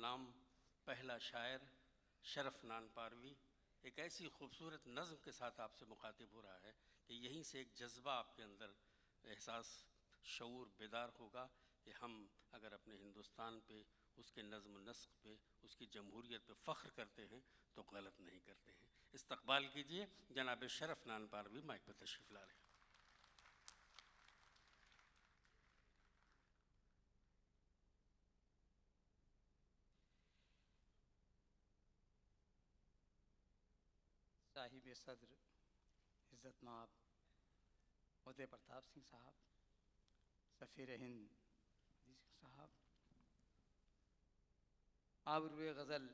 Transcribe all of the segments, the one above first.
नाम पहला शायर शरफ नान पारवी एक ऐसी खूबसूरत नज़्म के साथ आपसे मुखातिब हो रहा है कि यहीं से एक जज्बा आपके अंदर एहसास शऊर बेदार होगा कि हम अगर अपने हिंदुस्तान पे, उसके नज़्म नस्क पे, उसकी जमहूरियत पे फ़ख्र करते हैं तो गलत नहीं करते हैं। इस्तक़बाल कीजिए जनाब शरफ नान पारवी माइक पर तशरीफ़ ला रहे हैं। साहिब सदर इज़्ज़त माब उदय प्रताप सिंह साहब, सफ़ीर हिंद साहब, आबरूए गज़ल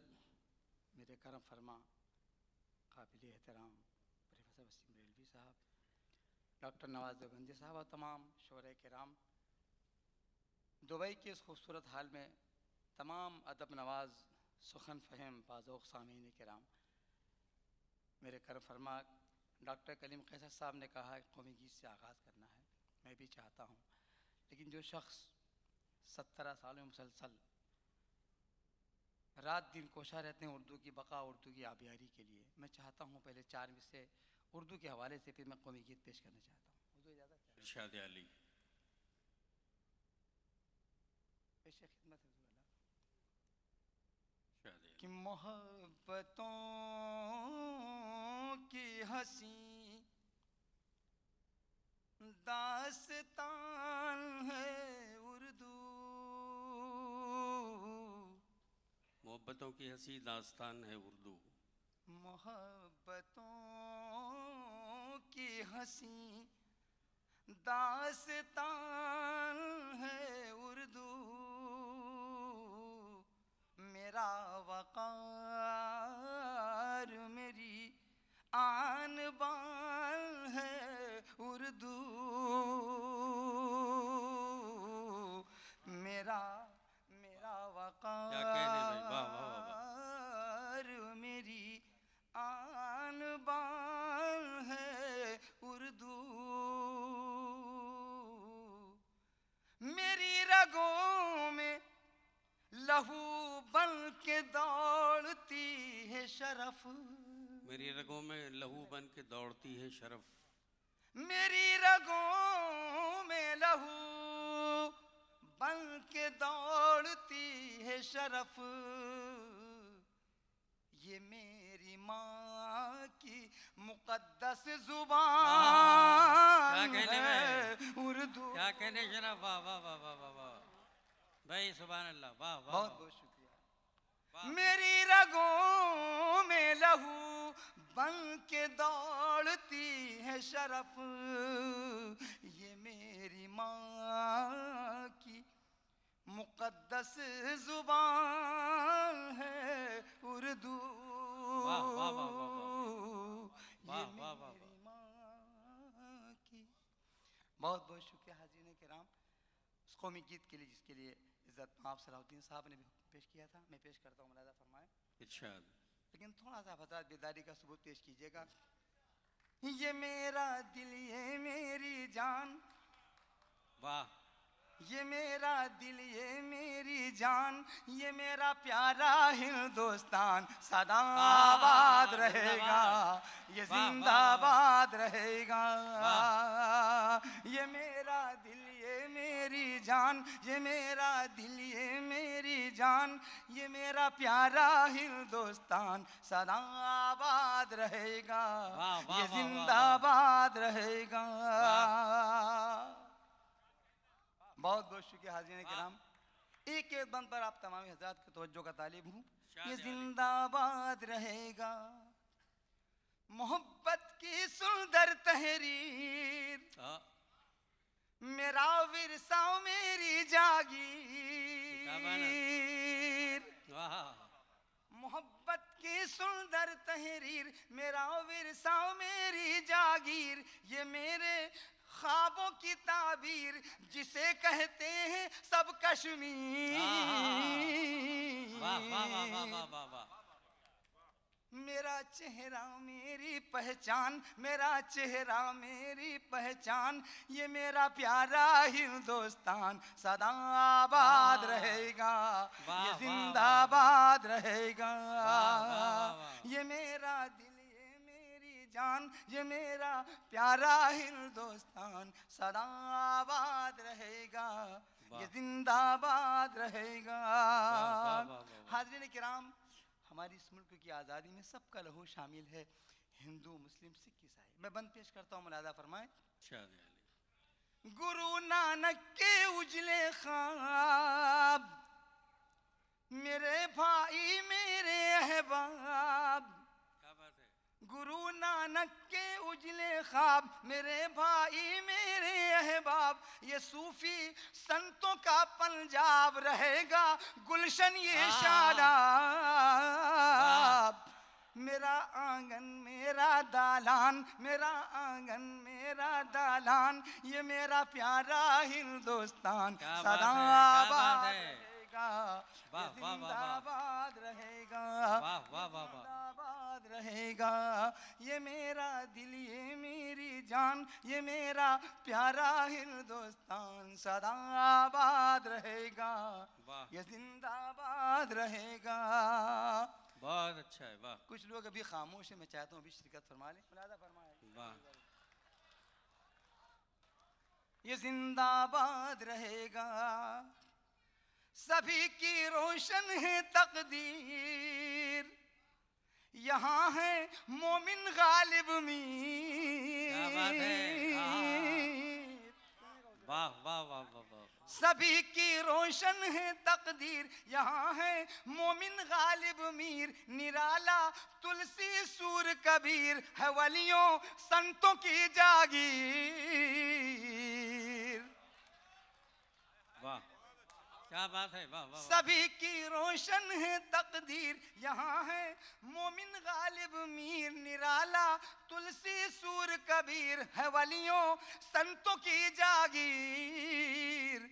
मेरे करम फरमा काबिल एहतराम प्रोफेसर वसीम रेलवी साहब, डॉक्टर नवाज़ देवबंदी साहब और तमाम शोरे किराम, दुबई के इस खूबसूरत हाल में तमाम अदब नवाज सुखन फ़हम बाज़ौक़ सामीन किराम, मेरे करम फरमा डॉक्टर कलीम कैसर साहब ने कहा कि कौमी गीत से आगाज़ करना है, मैं भी चाहता हूँ, लेकिन जो शख्स 17 सालों में मुसलसल रात दिन कोशा रहते हैं उर्दू की बका, उर्दू की आबियारी के लिए, मैं चाहता हूँ पहले 4 में से उर्दू के हवाले से फिर मैं कौमी गीत पेश करना चाहता हूँ। उर्दू इजाज़त है? इरशाद अली पेश खिदमत है इरशाद कि अली। मोहब्बतों की हंसी दास्तान है उर्दू, मोहब्बतों की हंसी दास्तान है उर्दू, मोहब्बतों की हंसी दास्तान है उर्दू, मेरा वक़ार मेरी आन बान है उर्दू, मेरा क्या कहने भाई, वाह वाह वाह वाह। वक़ार मेरी आन बान है उर्दू, मेरी रगों में लहू बन के दौड़ती है शरफ, मेरी रगों में लहू बन के दौड़ती है शरफ, मेरी रगों में लहू बन के दौड़ती है शरफ, ये मेरी माँ की मुक़द्दस ज़ुबान क्या कहने है में, उर्दू। क्या कहने शरफ, वाह वाह वाह वाह वाह वाह भाई, सुभान अल्लाह, वाह वाह बहुत वाह। बहुत शुक्रिया। वाह। मेरी रगों में लहू बन के दौड़ती है शरफ, ये मेरी माँ की मुक़द्दस ज़ुबान है उर्दू, वाह वाह वाह वाह वाह ये वाह वाह वाह मेरी माँ की। बहुत बहुत शुक्रिया हाज़रीन किराम उस कौमी गीत के लिए जिसके लिए इज़्ज़त माब सलाहुद्दीन साहब ने भी पेश किया था। मैं पेश करता हूँ, मुलाज़ा फरमाएं। इरशाद। लेकिन थोड़ा सा हज़रत बेदारी का सबूत पेश कीजिएगा। ये मेरा दिल ये मेरी जान, वाह। ये मेरा दिल ये मेरी जान, ये मेरा प्यारा हिंदुस्तान सदा आबाद रहेगा, ये जिंदाबाद रहेगा, ये मेरा दिल ये मेरी जान, ये मेरा दिल ये मेरी जान, ये मेरा प्यारा हिंदुस्तान सदा आबाद रहेगा, ये जिंदाबाद रहेगा। बहुत बहुत शुक्रिया हाज़रीन किराम। एक एक बंद पर आप तमाम हज़रात की तवज्जो का तालिब हूँ। ये जिंदाबाद रहेगा, मोहब्बत की सुंदर तहरीर, मेरा विरसा मेरी जागीर, मोहब्बत की सुंदर तहरीर, मेरा विरसा मेरी जागीर, ये मेरे ख्वाबों की ताबीर, जिसे कहते हैं सब कश्मीर, मेरा चेहरा मेरी पहचान, मेरा चेहरा मेरी पहचान, ये मेरा प्यारा हिंदुस्तान सदा आबाद रहेगा, ये जिंदाबाद रहेगा। ये मेरा दिल, ये मेरी जान, ये मेरा प्यारा हिंदुस्तान सदा आबाद रहेगा, ये जिंदाबाद रहेगा। हाज़रीन किराम, हमारी इस मुल्क की आज़ादी में सबका लहू शामिल है, हिंदू मुस्लिम सिख ईसाई। मैं बंद पेश करता हूँ, मुलादा फरमाएं। गुरु नानक के उजले ख्वाब, मेरे भाई मेरे अहबाब, क्या बात है। गुरु नानक के उजले ख्वाब, मेरे भाई मेरे अहबाब, ये सूफी संतों का पंजाब रहेगा गुलशन ये शादाब। मेरा आंगन मेरा दालान, मेरा आंगन मेरा दालान, ये मेरा प्यारा हिंदुस्तान सदा आबाद रहेगा, जिंदाबाद रहेगा, जिंदाबाद रहेगा। ये मेरा दिल, ये मेरी जान, ये मेरा प्यारा हिंदुस्तान सदा आबाद रहेगा, ये जिंदाबाद रहेगा। बहुत अच्छा है, वाह। कुछ लोग अभी खामोश है, मैं चाहता हूँ अभी शिरकत फरमा लें। मुलादा फरमाएं। वाह। ये जिंदाबाद रहेगा, सभी की रोशन है तकदीर, यहाँ है मोमिन गालिब मीर। क्या बात है। वाह वाह वाह वाह वाह। सभी की रोशन है तकदीर, यहाँ है मोमिन गालिब मीर, निराला तुलसी सूर कबीर, है वलियों संतों की जागीर। वाह, क्या बात है, वाह वाह। सभी की रोशन है तकदीर, यहाँ है मोमिन गालिब मीर, निराला तुलसी सूर कबीर, है वलियों संतों की जागीर।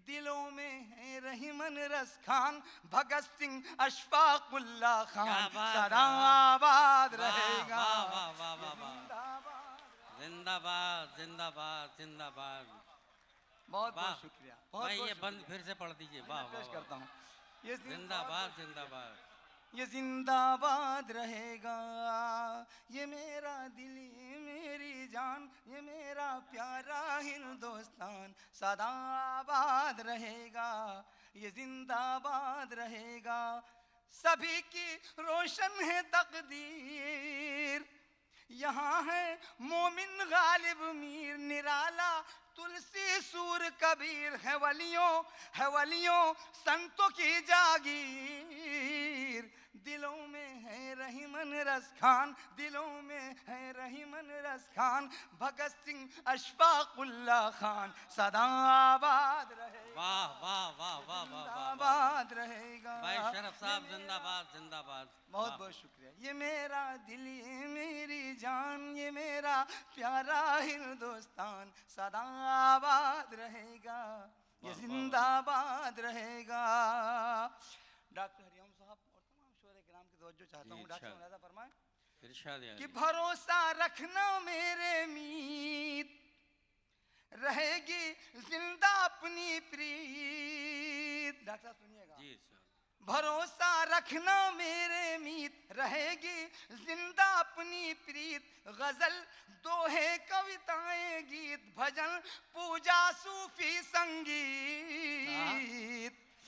दिलों में है रहीमन रस खान, भगत सिंह अशफाकुल्ला खान सदा आबाद रहेगा, जिंदाबाद जिंदाबाद जिंदाबाद। बहुत बहुत शुक्रिया। भाई ये बंद फिर से पढ़ दीजिए। वाह पेश करता हूँ। ये जिंदाबाद जिंदाबाद, ये जिंदाबाद रहेगा, ये मेरा दिल, ये मेरी जान, ये मेरा प्यारा हिंदुस्तान सदा आबाद रहेगा, ये जिंदाबाद रहेगा। सभी की रोशन है तकदीर, यहाँ है मोमिन गालिब मीर, निराला तुलसी सूर कबीर, है वलियों संतों की जागीर। दिलों में है रहीमन रस खान, दिलों में है रहीमन रस खान, भगत सिंह अशफाकुल्ला खान सदा आबाद रहेगा। वाह वाह वाह वाह वाह, जिंदाबाद रहेगा। भाई शरफ साहब जिंदाबाद जिंदाबाद। बहुत बहुत शुक्रिया। ये मेरा दिल, ये मेरी जान, ये मेरा प्यारा हिंदुस्तान सदा आबाद रहेगा, ये जिंदाबाद रहेगा। डॉक्टर हरिओम साहब और तमाम शोरे किराम की तवज्जो चाहता हूँ। डॉक्टर मुलादा फरमाएं कि भरोसा रखना मेरे मीत, रहेगी जिंदा अपनी प्रीत। डॉक्टर साहब सुनिएगा जी सर। भरोसा रखना मेरे मीत, रहेगी जिंदा अपनी प्रीत। गजल दोहे कविताएं गीत, भजन पूजा सूफी संगीत।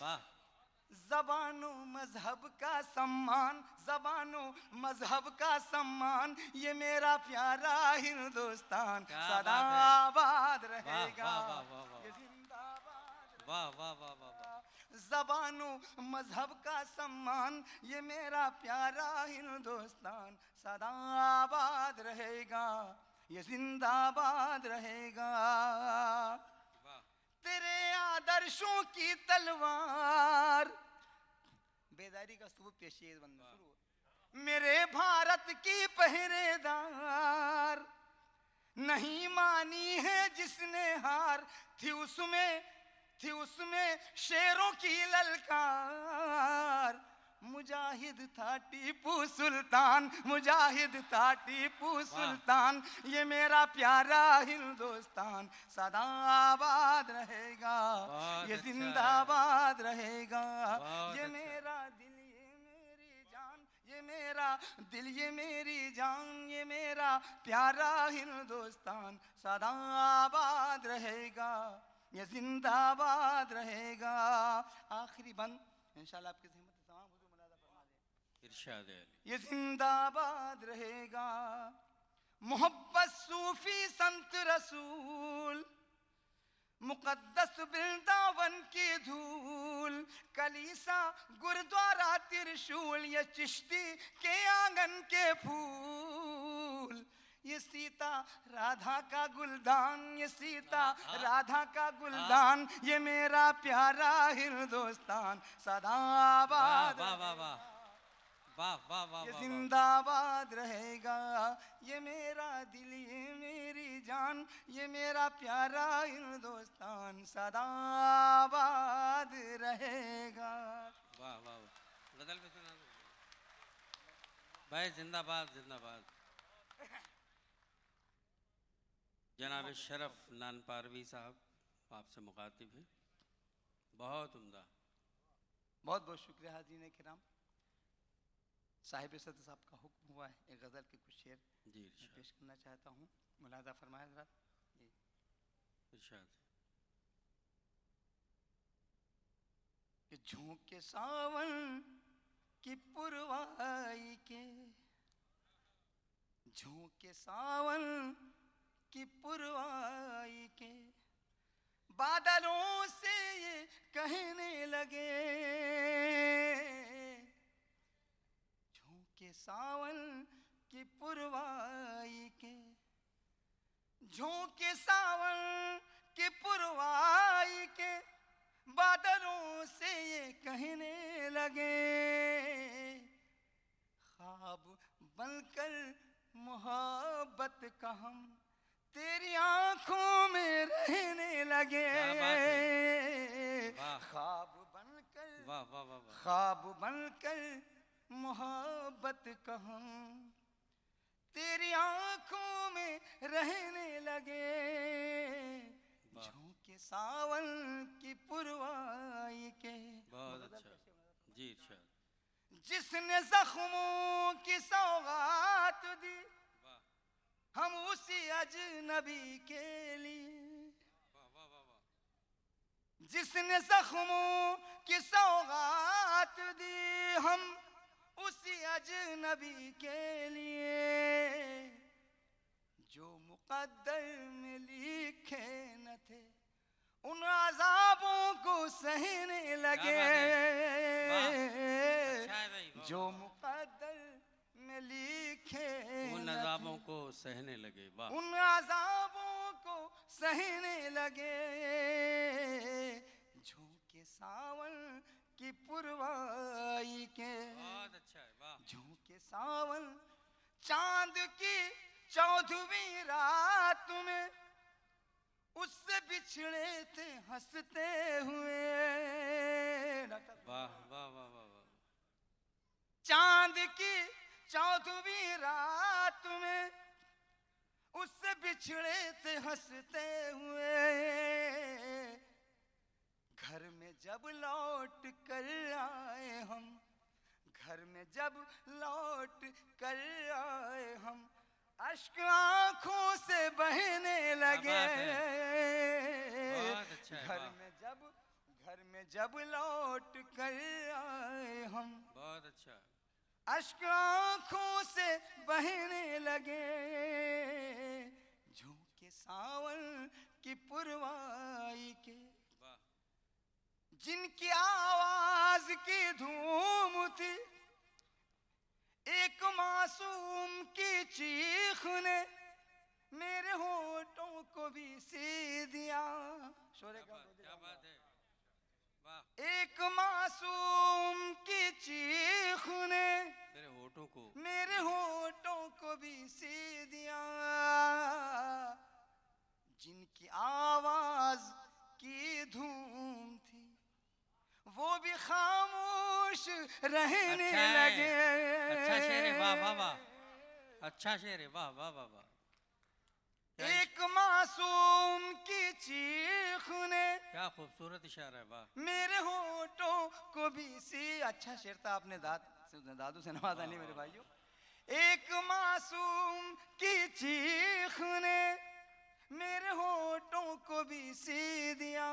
वाह। ज़बानो मजहब का सम्मान, ज़बानो मजहब का सम्मान, ये मेरा प्यारा हिंदुस्तान सदा आबाद रहेगा, ये जिंदाबाद। वाह वाह वाह वाह। ज़बानो मजहब का सम्मान, ये मेरा प्यारा हिंदुस्तान सदा आबाद रहेगा, ये जिंदाबाद रहेगा। तेरे आदर्शों की तलवार, बेदारी का सबूत पेशी बंद शुरू। मेरे भारत की पहरेदार, नहीं मानी है जिसने हार, थी उसमें शेरों की ललकार। मुझ मुजाहिद था टीपू सुल्तान, मुजाहिद था टीपू सुल्तान। ये मेरा प्यारा हिंदुस्तान सदा आबाद रहेगा, ये जिंदाबाद रहेगा। ये मेरा दिल, ये मेरी जान, ये मेरा दिल, ये मेरी जान, ये मेरा प्यारा हिंदुस्तान सदा आबाद रहेगा, ये जिंदाबाद रहेगा। आखिरी बंद इंशाल्लाह आपके ज़हमत से तमाम हुजूर मुलाज़ा फरमा दें। इरशाद है अली। ये जिंदाबाद रहेगा। मोहब्बत सूफी संत रसूल, मुकद्दस वृंदावन की धूल, कलीसा गुरुद्वारा त्रिशूल, ये चिश्ती के आंगन के फूल, ये सीता राधा का गुलदान, ये सीता राधा का गुलदान। ये मेरा प्यारा हिंदुस्तान सदा आबाद, वाह वाह वाह वाह वाह वाह, ये जिंदाबाद रहेगा। ये मेरा दिल, ये मेरी जान, ये मेरा प्यारा हिंदुस्तान सदा आबाद रहेगा। वाह वाह वाह, गजल पे सुना भाई। जिंदाबाद जिंदाबाद। जनाब शरफ नानपारवी साहब आपसे मुखातिब हैं। बहुत उम्दा। बहुत बहुत शुक्रिया हाज़रीन किराम। साहिब सदर साहब का हुक्म हुआ है, एक गज़ल के कुछ शेर जी मैं पेश करना चाहता हूँ। मुलाज़ा फरमाया हज़रात। जी इरशाद। कि झोंके सावन की पुरवाई के, झोंके सावन की पुरवाई के, बादलों से ये कहने लगे, झोंके सावन की पुरवाई के, झोंके सावन की पुरवाई के, बादलों से ये कहने लगे, ख्वाब बनकर मोहब्बत का हम तेरी आंखों में रहने लगे, ख्वाब बनकर, वाह वाह वाह, ख्वाब बनकर मोहब्बत का हम तेरी आंखों में रहने लगे, झोंके सावन की पुरवाई के। बहुत अच्छा जी इरशाद। जिसने जख्मों की सौगात दी, हम उसी अजनबी के लिए, जिसने जख्मों की सौगात दी, हम उसी अजनबी के लिए, जो मुकद्दर में लिखे न थे उन अज़ाबों को सहने लगे, जो मुकद्दर में लिखे उन अज़ाबों को सहने लगे, उन अज़ाबों को सहने लगे, झोंके सावन की पुरवाई के। बहुत अच्छा है, वाह। झोंके सावन चांद की 14वीं रात में उससे बिछड़े थे हंसते हुए, वाह वाह वाह वाह वाह। चांद की 14वीं रात में उससे बिछड़े थे हंसते हुए, घर में जब लौट कर आए हम, घर में जब लौट कर आए हम, अश्क आंखों से बहने लगे, घर में जब लौट कर आए हम, बहुत अच्छा, अश्क आंखों से बहने लगे, झोंके सावन की पुरवाई के, जिनकी आवाज की धूम थी एक मासूम की चीख ने मेरे होठों को भी सी दिया। शोरे का क्या बात है, वाह। एक मासूम की चीख ने मेरे होठों को भी सी दिया, जिनकी आवाज की धूम थी वो भी खामोश रहने अच्छा है, लगे। अच्छा शेर है, वाह वाह वाह, अच्छा शेर है, वाह वाह वाह वाह। एक मासूम की चीख ने क्या खूबसूरत इशारा है, वाह। मेरे होठों को भी सी। अच्छा शेर था, आपने दादू से नवाजा नहीं मेरे भाइयों। एक मासूम की चीख ने मेरे होठों को भी सी दिया।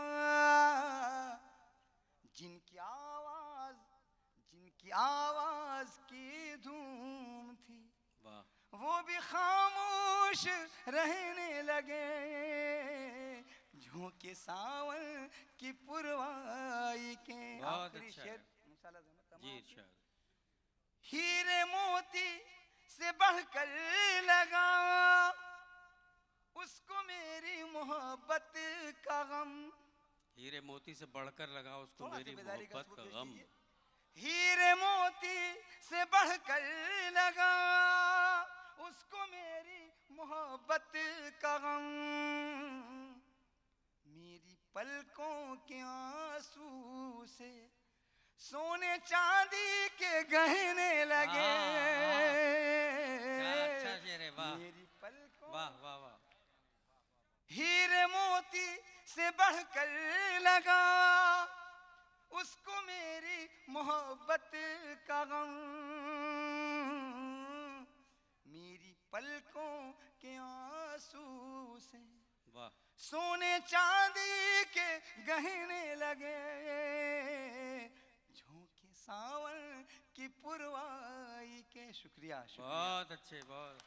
जिनकी आवाज की धूम थी, वाह वो भी खामोश रहने लगे। झोंके सावन की पुरवाई के। बहुत आखिरी अच्छा शेर है। मुसाला ज़हमत तमाम। जी इरशाद। हीरे मोती से बढ़कर लगा उसको मेरी मोहब्बत का गम। हीरे मोती से बढ़कर लगा उसको थोड़ा सा मेरी बेदारी का मोहब्बत सबूत का पेश गम। कीजिए। हीरे मोती से बढ़कर लगा उसको मेरी मोहब्बत का गम। मेरी पलकों के आंसू से सोने चांदी के गहने लगे। क्या अच्छा शेर है, वाह मेरी पलकों वाह वाह वाह। हीरे मोती से बढ़कर लगा उसको मेरी मोहब्बत का गम। मेरी पलकों के आंसू से वाह सोने चांदी के गहने लगे। झोंके सावन की पुरवाई के। शुक्रिया शुक्रिया। बहुत अच्छे, बहुत।